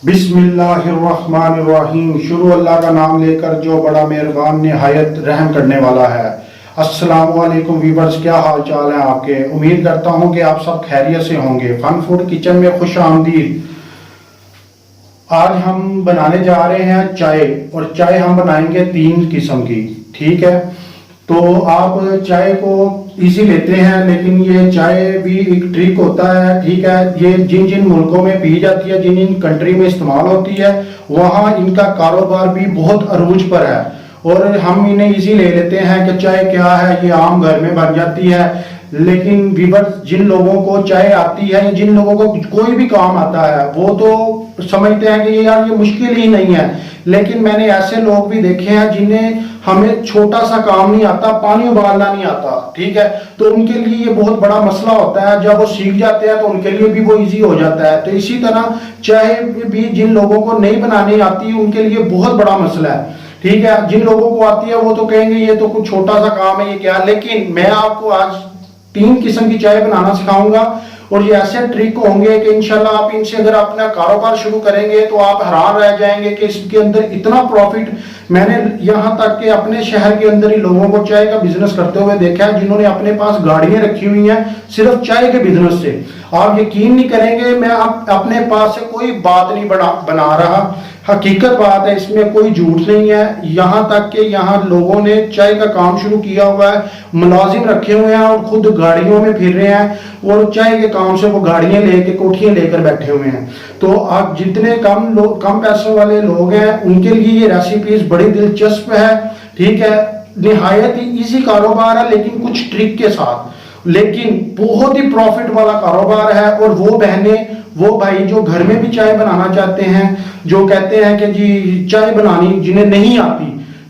बिस्मिल्लाहिर्रहमानिर्रहीम। शुरू अल्लाह का नाम लेकर जो बड़ा मेहरबान निहायत रहम करने वाला है। अस्सलाम वालेकुम वीवर्स, क्या हाल चाल है आपके। उम्मीद करता हूँ कि आप सब खैरियत से होंगे। फन फूड किचन में खुश आमदीद। आज हम बनाने जा रहे हैं चाय, और चाय हम बनाएंगे 3 किस्म की। ठीक है, तो आप चाय को इजी लेते हैं, लेकिन ये चाय भी एक ट्रिक होता है। ठीक है, ये जिन जिन मुल्कों में पी जाती है, जिन जिन कंट्री में इस्तेमाल होती है, वहाँ इनका कारोबार भी बहुत अरूज पर है। और हम इन्हें इजी ले लेते हैं कि चाय क्या है, ये आम घर में बन जाती है। लेकिन वीवर, जिन लोगों को चाय आती है, जिन लोगों को कोई भी काम आता है, वो तो समझते हैं कि ये यार ये मुश्किल ही नहीं है। लेकिन मैंने ऐसे लोग भी देखे हैं जिन्हें हमें छोटा सा काम नहीं आता, पानी उबालना नहीं आता। ठीक है, तो उनके लिए ये बहुत बड़ा मसला होता है। जब वो सीख जाते हैं तो उनके लिए भी वो इजी हो जाता है। तो इसी तरह चाय भी जिन लोगों को नहीं बनानी आती उनके लिए बहुत बड़ा मसला है। ठीक है, जिन लोगों को आती है वो तो कहेंगे ये तो कुछ छोटा सा काम है, ये क्या। लेकिन मैं आपको आज 3 किस्म की चाय बनाना सिखाऊंगा, और ये ऐसे ट्रिक होंगे कि इंशाल्लाह आप इनसे अगर अपना कारोबार शुरू करेंगे तो आप हैरान रह जाएंगे कि इसके अंदर इतना प्रॉफिट। मैंने यहाँ तक कि अपने शहर के अंदर ही लोगों को चाय का बिजनेस करते हुए देखा है, जिन्होंने अपने पास गाड़ियां रखी हुई हैं सिर्फ चाय के बिजनेस से। आप यकीन नहीं करेंगे, मैं अपने पास से कोई बात नहीं बना रहा, हकीकत बात है, इसमें कोई झूठ नहीं है। यहाँ तक कि यहाँ लोगों ने चाय का काम शुरू किया हुआ है, मुलाजिम रखे हुए हैं और खुद गाड़ियों में फिर रहे हैं, और चाय के काम से वो गाड़ियां लेके कोठियां लेकर बैठे हुए हैं। तो आप जितने कम पैसों वाले लोग हैं उनके लिए ये रेसिपीज बड़ी दिलचस्प है। ठीक है, निहायत ही इजी कारोबार है, लेकिन कुछ ट्रिक के साथ, लेकिन बहुत ही प्रॉफिट वाला कारोबार है। और वो बहनें, वो भाई जो घर में भी चाय बनाना चाहते हैं, जो कहते हैं कि जी चाय बनानी जिन्हें नहीं आती,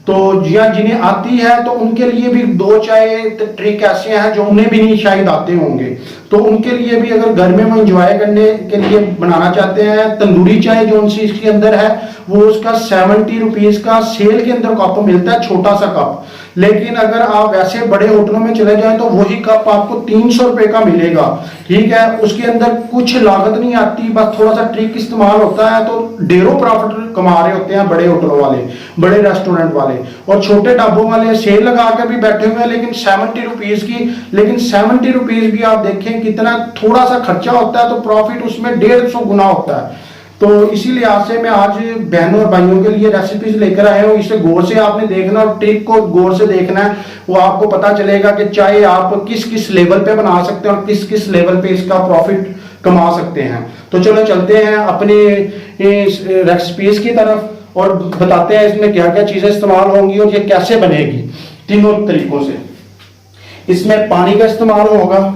तो या जिन्हें आती है, तो उनके लिए भी 2 चाय ट्रिक ऐसे हैं जो उन्हें भी नहीं शायद आते होंगे। तो उनके लिए भी अगर घर में वो एंजॉय करने के लिए बनाना चाहते हैं, तंदूरी चाय जो सी इसके अंदर है, वो उसका 70 रुपीज का सेल के अंदर कप मिलता है, छोटा सा कप। लेकिन अगर आप वैसे बड़े होटलों में चले जाएं तो वही कप आपको 300 रुपए का मिलेगा। ठीक है, उसके अंदर कुछ लागत नहीं आती, बस थोड़ा सा ट्रिक इस्तेमाल होता है, तो ढेरों प्रॉफिट कमा रहे होते हैं बड़े होटलों वाले, बड़े रेस्टोरेंट वाले। और छोटे ढाबों वाले सेल लगा के भी बैठे हुए हैं, लेकिन 70 रुपीज की। लेकिन 70 रुपीज भी आप देखें कितना थोड़ा सा खर्चा होता है, तो प्रॉफिट उसमें 150 गुना होता है। तो इसीलिए आपसे मैं आज बहनों और भाइयों के लिए रेसिपीज लेकर आया हूँ। इसे गौर से आपने देखना, और ट्रिक को गौर से देखना है, वो आपको पता चलेगा कि चाय आप किस किस लेवल पे बना सकते हैं और किस किस लेवल पे इसका प्रॉफिट कमा सकते हैं। तो चलो चलते हैं अपने रेसिपीज की तरफ, और बताते हैं इसमें क्या क्या चीजें इस्तेमाल होंगी और ये कैसे बनेगी तीनों तरीकों से। इसमें पानी का इस्तेमाल होगा।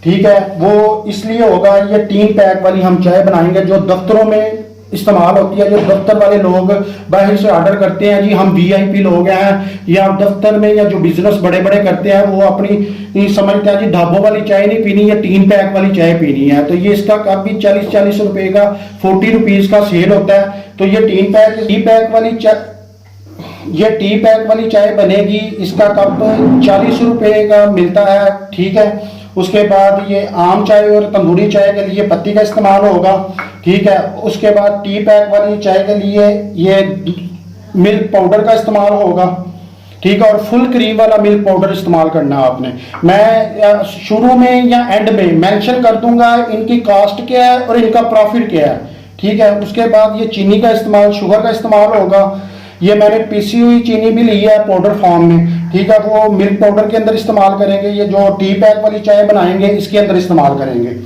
ठीक है, वो इसलिए होगा, ये 3 पैक वाली हम चाय बनाएंगे जो दफ्तरों में इस्तेमाल होती है। जो दफ्तर वाले लोग बाहर से ऑर्डर करते हैं, जी हम वीआईपी लोग हैं, या दफ्तर में या जो बिजनेस बड़े बड़े करते हैं, वो अपनी समझते हैं जी ढाबों वाली चाय नहीं पीनी, या 3 पैक वाली चाय पीनी है। तो ये इसका कप भी 40-40 रुपए का, 40 रुपीज का सेल होता है। तो ये टी पैक वाली चाय बनेगी, इसका कप 40 रुपए का मिलता है। ठीक है, उसके बाद ये आम चाय और तंदूरी चाय के लिए पत्ती का इस्तेमाल होगा। ठीक है, उसके बाद टी पैक वाली चाय के लिए ये मिल्क पाउडर का इस्तेमाल होगा। ठीक है, और फुल क्रीम वाला मिल्क पाउडर इस्तेमाल करना है आपने। मैं शुरू में या एंड में मेंशन कर दूंगा इनकी कॉस्ट क्या है और इनका प्रॉफिट क्या है। ठीक है, उसके बाद ये चीनी का इस्तेमाल, शुगर का इस्तेमाल होगा। ये मैंने पीसी हुई चीनी भी ली है पाउडर फॉर्म में। ठीक है, वो मिल्क पाउडर के अंदर इस्तेमाल करेंगे। ये जो टी पैक वाली चाय बनाएंगे इसके अंदर इस्तेमाल करेंगे।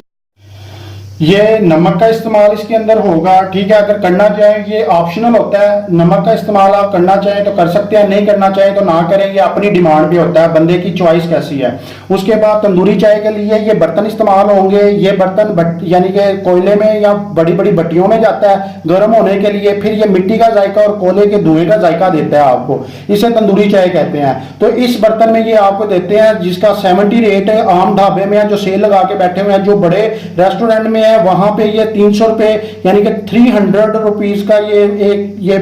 ये नमक का इस्तेमाल इसके अंदर होगा। ठीक है, अगर करना चाहें, ये ऑप्शनल होता है, नमक का इस्तेमाल आप करना चाहें तो कर सकते हैं, नहीं करना चाहें तो ना करें, ये अपनी डिमांड पे होता है, बंदे की चॉइस कैसी है। उसके बाद तंदूरी चाय के लिए ये बर्तन इस्तेमाल होंगे। ये बर्तन यानी कि कोयले में या बड़ी बड़ी भट्टियों में जाता है गर्म होने के लिए, फिर ये मिट्टी का जायका और कोयले के धुएं का जायका देता है आपको, इसे तंदूरी चाय कहते हैं। तो इस बर्तन में ये आपको देते हैं, जिसका 70 रेट है। आम ढाबे में जो सेल लगा के बैठे हुए हैं, जो बड़े रेस्टोरेंट में वहां पे ये 300 रुपए यानी कि 300 रुपीज का ये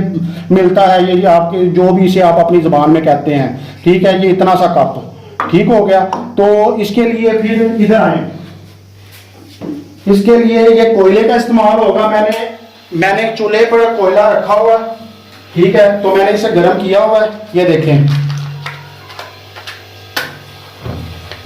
मिलता है। ये आपके जो भी इसे आप अपनी जुबान में कहते हैं। ठीक है, ये इतना सा कप। ठीक हो गया, तो इसके लिए फिर इधर आए, इसके लिए ये कोयले का इस्तेमाल होगा। मैंने मैंने चूल्हे पर कोयला रखा हुआ है, ठीक है। तो मैंने इसे गर्म किया हुआ है, ये देखें।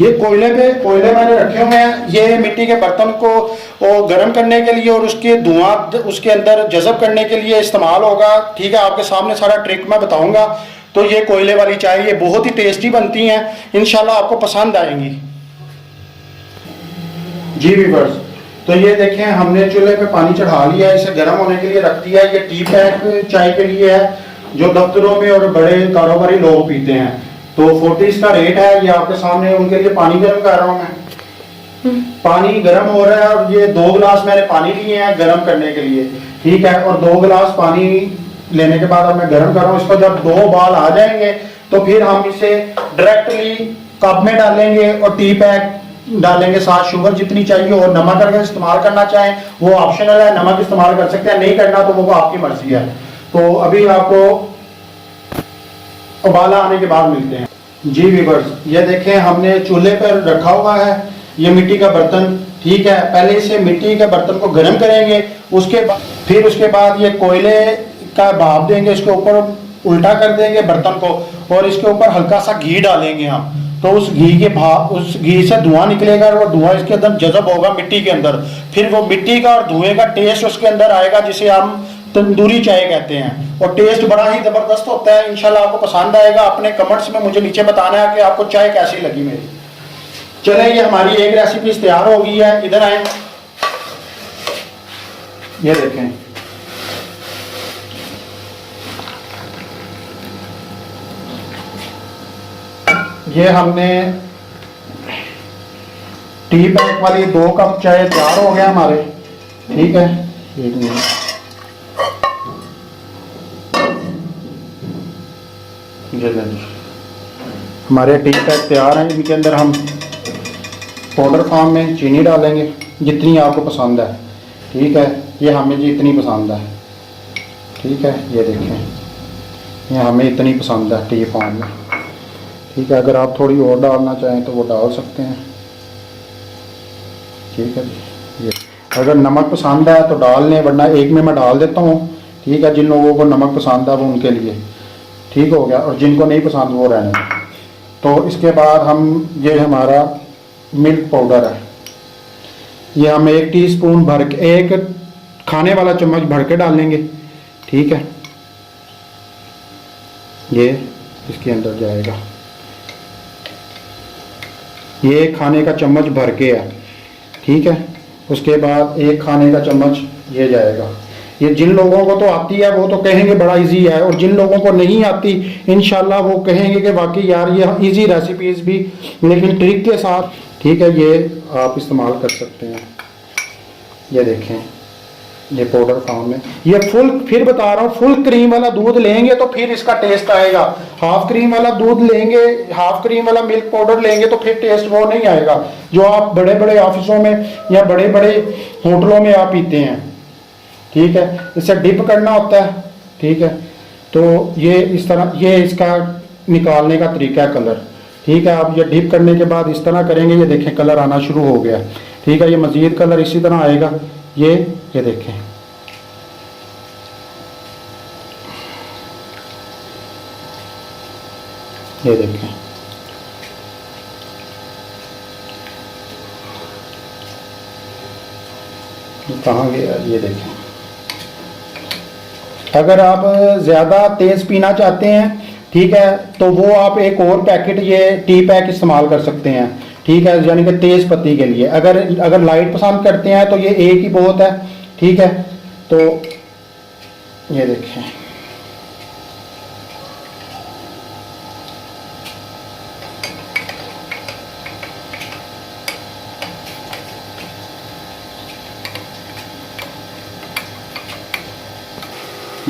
ये कोयले मैंने रखे हुए हैं, ये मिट्टी के बर्तन को गर्म करने के लिए और उसके धुआं उसके अंदर जज़ब करने के लिए इस्तेमाल होगा, ठीक है। आपके सामने सारा ट्रिक मैं बताऊंगा। तो ये कोयले वाली चाय ये बहुत ही टेस्टी बनती हैं, इंशाल्लाह आपको पसंद आएंगी। जी व्यूअर्स, तो ये देखें हमने चूल्हे पे पानी चढ़ा लिया है, इसे गर्म होने के लिए रख दिया है। ये टी पैक चाय के लिए है, जो दफ्तरों में और बड़े कारोबारी लोग पीते हैं। तो 40 इसका रेट है, ये आपके सामने उनके लिए पानी गर्म कर रहा हूँ मैं। पानी गर्म हो रहा है और ये 2 गिलास मैंने पानी लिए हैं गर्म करने के लिए, ठीक है। और 2 गिलास पानी लेने के बाद अब मैं गर्म कर रहा हूँ इसको। जब 2 उबाल आ जाएंगे तो फिर हम इसे डायरेक्टली कप में डालेंगे और टी पैक डालेंगे, साथ शुगर जितनी चाहिए। और नमक अगर इस्तेमाल करना चाहें वो ऑप्शनल है, नमक इस्तेमाल कर सकते हैं, नहीं करना तो वो आपकी मर्जी है। तो अभी आपको उबाला आने के बाद मिलते हैं। जी व्यूअर्स, ये देखें हमने चूल्हे पर रखा हुआ है ये मिट्टी का बर्तन, ठीक है। पहले इसे मिट्टी के बर्तन को गर्म करेंगे, उसके बाद ये कोयले का भाप देंगे, इसके ऊपर उल्टा कर देंगे बर्तन को और इसके ऊपर हल्का सा घी डालेंगे हम। तो उस घी के भाप, उस घी से धुआं निकलेगा और वो धुआं इसके अंदर जज़ब होगा मिट्टी के अंदर। फिर वो मिट्टी का और धुएं का टेस्ट उसके अंदर आएगा, जिसे हम तंदूरी चाय कहते हैं। और टेस्ट बड़ा ही जबरदस्त होता है, इंशाल्लाह आपको पसंद आएगा। अपने कमेंट्स में मुझे नीचे बताना है कि आपको चाय कैसी लगी मेरी। चले, ये हमारी एक रेसिपी तैयार हो गई है, इधर आए, ये देखें। ये हमने टी पैक वाली 2 कप चाय तैयार हो गया हमारे, ठीक है। एक मिनट, हमारे टी पैक तैयार हैं। इनके अंदर हम पाउडर फॉर्म में चीनी डालेंगे जितनी आपको पसंद है, ठीक है। ये हमें जी इतनी पसंद है, ठीक है। ये देखें, ये हमें इतनी पसंद है टी फॉर्म में, ठीक है। अगर आप थोड़ी और डालना चाहें तो वो डाल सकते हैं, ठीक है जी। ये अगर नमक पसंद है तो डाल लें, वरना एक में मैं डाल देता हूँ, ठीक है। जिन लोगों को नमक पसंद है वो उनके लिए ठीक हो गया, और जिनको नहीं पसंद वो रहने। तो इसके बाद हम, ये हमारा मिल्क पाउडर है, ये हम 1 टीस्पून भर के, 1 खाने वाला चम्मच भर के डालेंगे, ठीक है। ये इसके अंदर जाएगा, ये 1 खाने का चम्मच भर के है, ठीक है। उसके बाद 1 खाने का चम्मच ये जाएगा। ये जिन लोगों को तो आती है वो तो कहेंगे बड़ा इजी है, और जिन लोगों को नहीं आती इंशाल्लाह वो कहेंगे कि वाकई यार ये इजी रेसिपीज भी लेकिन ट्रिक के साथ, ठीक है। ये आप इस्तेमाल कर सकते हैं। ये देखें, ये पाउडर फॉर्म में, ये फुल, फिर बता रहा हूँ, फुल क्रीम वाला दूध लेंगे तो फिर इसका टेस्ट आएगा। हाफ क्रीम वाला दूध लेंगे, हाफ क्रीम वाला मिल्क पाउडर लेंगे तो फिर टेस्ट वो नहीं आएगा जो आप बड़े बड़े ऑफिसों में या बड़े बड़े होटलों में आप पीते हैं, ठीक है। इसे डिप करना होता है, ठीक है। तो ये इस तरह, ये इसका निकालने का तरीका है कलर, ठीक है। आप ये डिप करने के बाद इस तरह करेंगे, ये देखें कलर आना शुरू हो गया, ठीक है। ये मज़ीद कलर इसी तरह आएगा, ये देखें। ये देखें, कहाँ गया, ये देखें। अगर आप ज़्यादा तेज़ पीना चाहते हैं, ठीक है, तो वो आप एक और पैकेट ये टी पैक इस्तेमाल कर सकते हैं, ठीक है। यानी कि तेज़ पत्ती के लिए। अगर लाइट पसंद करते हैं तो ये एक ही बहुत है, ठीक है। तो ये देखें,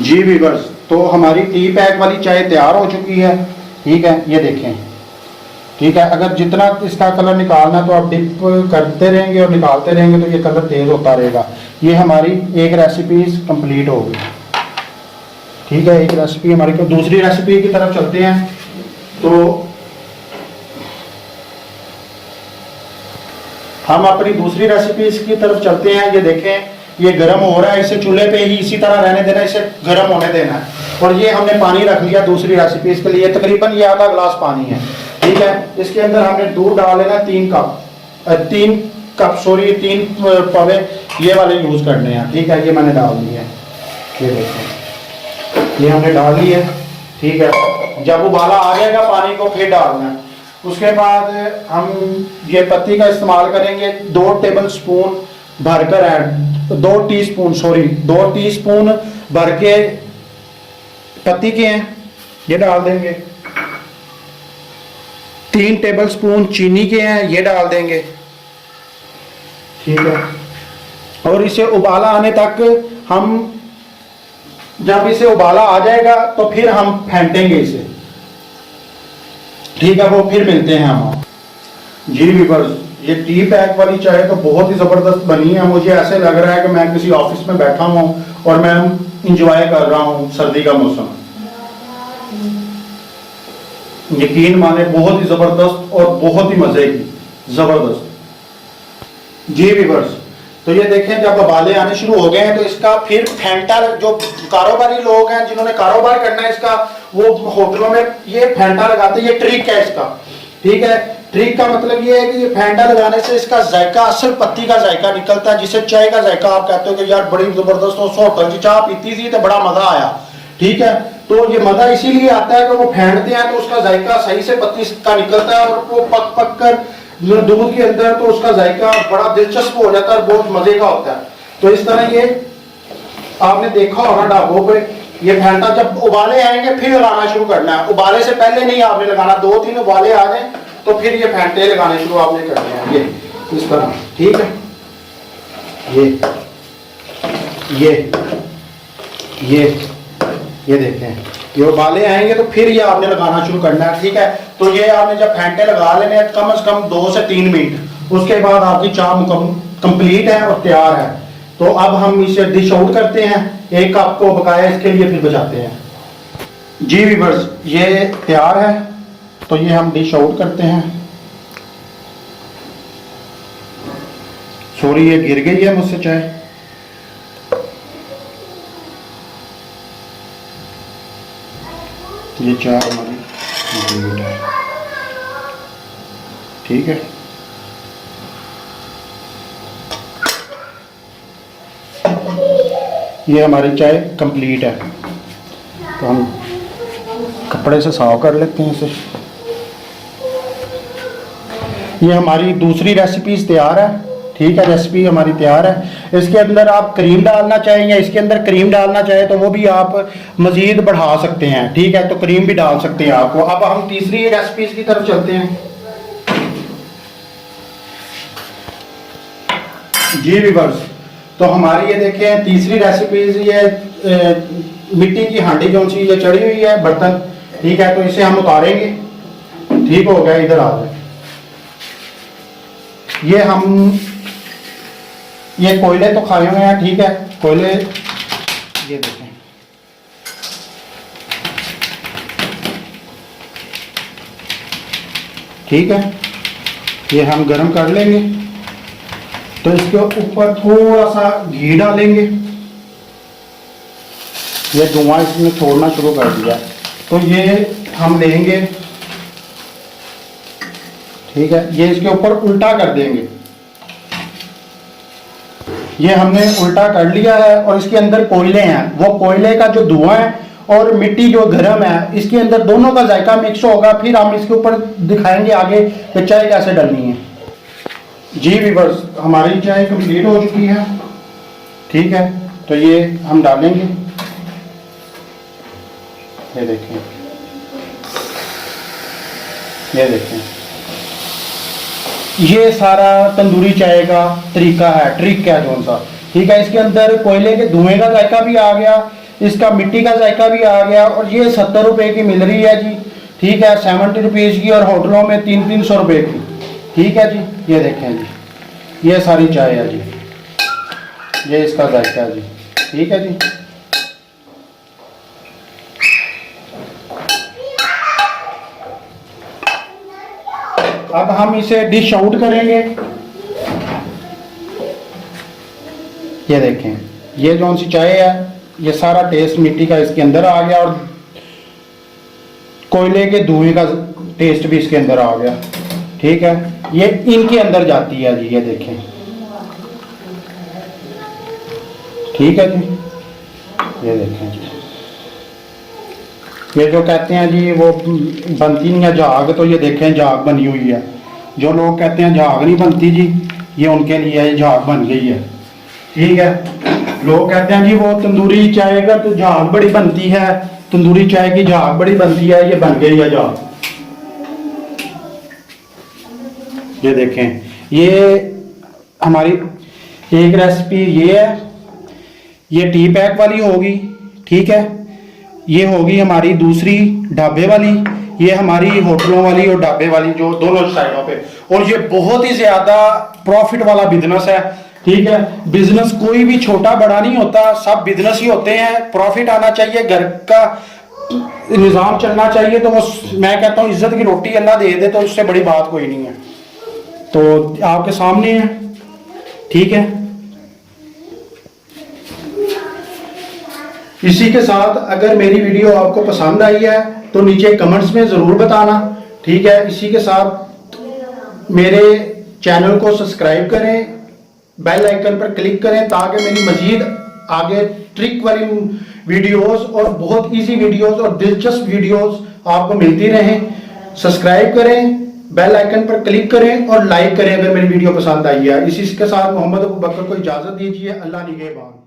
जी व्यूअर्स, तो हमारी टी पैक वाली चाय तैयार हो चुकी है, ठीक है। ये देखें, ठीक है। अगर जितना इसका कलर निकालना तो आप डिप करते रहेंगे और निकालते रहेंगे तो ये कलर तेज होता रहेगा। ये हमारी एक रेसिपी कंप्लीट हो गई, ठीक है। एक रेसिपी हमारी, को दूसरी रेसिपी की तरफ चलते हैं। तो हम अपनी दूसरी रेसिपी की तरफ चलते हैं। ये देखें, ये गर्म हो रहा है, इसे चूल्हे पे ही इसी तरह रहने देना, इसे गर्म होने देना है। और ये हमने पानी रख लिया दूसरी रेसिपी के लिए, तकरीबन ये आधा ग्लास पानी है, ठीक है। इसके अंदर हमने दूध डाल लेना 3 पवे ये वाले यूज करने हैं, ठीक है। ये मैंने डाल दिए हैं, ये देखो ये हमने डाल ली है, ठीक है। जब उबाला आ जाएगा पानी को फिर डालना है। उसके बाद हम ये पत्ती का इस्तेमाल करेंगे, 2 टेबल स्पून भरकर ऐड 2 टीस्पून भर के पत्ती के हैं, ये डाल देंगे। 3 टेबल स्पून चीनी के हैं, ये डाल देंगे, ठीक है। और इसे उबाला आने तक हम, जब इसे उबाला आ जाएगा तो फिर हम फेंटेंगे इसे, ठीक है। वो फिर मिलते हैं हम। जी व्यूअर्स, ये टी पैक वाली चाय तो बहुत ही ज़बरदस्त बनी है। मुझे ऐसे लग रहा है कि मैं किसी ऑफिस में बैठा हूँ और मैं इंजॉय कर रहा हूँ सर्दी का मौसम। यकीन माने बहुत ही ज़बरदस्त और बहुत ही मज़े की, ज़बरदस्त। जी व्यूअर्स, तो ये देखें जब उबाले आने शुरू हो गए हैं तो इसका फिर फेंटा, जो कारोबारी लोग हैं जिन्होंने कारोबार करना है इसका, वो होटलों में ये फेंटा लगाते हैं। ये ट्रिक है इसका, ठीक है। ट्रिक का मतलब ये है कि ये फेंटा लगाने से इसका जायका, असल पत्ती का जायका निकलता है, जिसे चाय का जायका आप कहते हो कि यार बड़ी जबरदस्त हो, होटल की चाय पीती थी तो बड़ा मजा आया, ठीक है। तो ये मजा इसीलिए आता है कि वो फेंटते हैं तो उसका जायका सही से पत्ती का निकलता है, और वो पक पक कर दूध के अंदर तो उसका जायका बड़ा दिलचस्प हो जाता है और बहुत मजे का होता है। तो इस तरह ये आपने देखा होगा ढाबों पे, ये फेंटा जब उबाले आएंगे फिर लगाना शुरू करना है, उबाले से पहले नहीं आपने लगाना। 2-3 उबाले आ जाए तो फिर ये फेंटे लगाने शुरू आपने करने हैं, ये इस तरह, ठीक है। ये देखते हैं, ये उबाले आएंगे तो फिर ये आपने लगाना शुरू करना है, ठीक है। तो ये आपने जब फेंटे लगा लेने हैं कम से कम 2 से 3 मिनट, उसके बाद आपकी चाय कंप्लीट है और तैयार है। तो अब हम इसे डिश आउट करते हैं, एक कप को बकाया इसके लिए फिर बजाते हैं। जी व्यूअर्स, ये तैयार है, तो ये हम डिश आउट करते हैं। सॉरी ये गिर गई है मुझसे चाय, ये चाय हमारी कंप्लीट है, ठीक है। ये हमारी चाय कंप्लीट है, तो हम कपड़े से साफ कर लेते हैं इसे। ये हमारी दूसरी रेसिपी तैयार है, ठीक है। रेसिपी हमारी तैयार है। इसके अंदर आप क्रीम डालना चाहें या इसके अंदर क्रीम डालना चाहें तो वो भी आप मजीद बढ़ा सकते हैं, ठीक है। तो क्रीम भी डाल सकते हैं आपको। अब हम तीसरी रेसिपी की तरफ चलते हैं। जी व्यूअर्स, तो हमारी ये देखें तीसरी रेसिपी, ये मिट्टी की हांडी जो सी ये चढ़ी हुई है बर्तन, ठीक है। तो इसे हम उतारेंगे, ठीक हो गया। इधर आ जाए, ये कोयले तो खाए हुए हैं, ठीक है। कोयले ये देखें, ठीक है। ये हम गरम कर लेंगे, तो इसके ऊपर थोड़ा सा घी डालेंगे। ये धुआं इसमें छोड़ना शुरू कर दिया, तो ये हम लेंगे, ठीक है। ये इसके ऊपर उल्टा कर देंगे, ये हमने उल्टा कर लिया है। और इसके अंदर कोयले हैं, वो कोयले का जो धुआं है और मिट्टी जो गर्म है, इसके अंदर दोनों का जायका मिक्स होगा। फिर हम इसके ऊपर दिखाएंगे आगे कि चाय कैसे डालनी है। जी व्यूअर्स, हमारी चाय कंप्लीट हो चुकी है, ठीक है। तो ये हम डालेंगे, ये देखें, ये देखें, ये सारा तंदूरी चाय का तरीका है, ट्रिक है कौन सा, ठीक है। इसके अंदर कोयले के धुएं का जायका भी आ गया, इसका मिट्टी का जायका भी आ गया। और ये 70 रुपए की मिल रही है जी, ठीक है। 70 रुपीज़ की, और होटलों में 300-300 रुपए की, ठीक है जी। ये देखें जी, ये सारी चाय है जी, ये इसका जायका है जी, ठीक है जी। अब हम इसे डिश आउट करेंगे। ये देखें, ये जो सी चाय है ये सारा टेस्ट मिट्टी का इसके अंदर आ गया और कोयले के धुएं का टेस्ट भी इसके अंदर आ गया। ठीक है, ये इनके अंदर जाती है जी, ये देखें। ठीक है जी, ये देखें जी, ये जो कहते हैं जी वो बनती नहीं है झाग, तो ये देखें झाग बनी हुई है। जो लोग कहते हैं झाग नहीं बनती जी, ये उनके लिए ये झाग बन गई है। ठीक है, लोग कहते हैं जी वो तंदूरी चाय का तो झाग बड़ी बनती है, तंदूरी चाय की झाग बड़ी बनती है, ये बन गई है झाग। ये देखें, ये हमारी एक रेसिपी ये है, ये टी पैक वाली होगी। ठीक है, ये होगी हमारी दूसरी ढाबे वाली, ये हमारी होटलों वाली और ढाबे वाली जो दोनों साइडों पे। और ये बहुत ही ज्यादा प्रॉफिट वाला बिजनेस है। ठीक है, बिजनेस कोई भी छोटा बड़ा नहीं होता, सब बिजनेस ही होते हैं। प्रॉफिट आना चाहिए, घर का निजाम चलना चाहिए, तो वो मैं कहता हूँ इज्जत की रोटी अल्लाह दे दे, तो उससे बड़ी बात कोई नहीं है। तो आपके सामने है। ठीक है, इसी के साथ अगर मेरी वीडियो आपको पसंद आई है तो नीचे कमेंट्स में ज़रूर बताना। ठीक है, इसी के साथ मेरे चैनल को सब्सक्राइब करें, बेल आइकन पर क्लिक करें ताकि मेरी मजीद आगे ट्रिक वाली वीडियोस और बहुत इजी वीडियोस और दिलचस्प वीडियोस आपको मिलती रहें। सब्सक्राइब करें, बेल आइकन पर क्लिक करें और लाइक करें अगर मेरी वीडियो पसंद आई है। इसी के साथ मोहम्मद अबू बकर को इजाज़त दीजिए। अल्लाह निगहबान।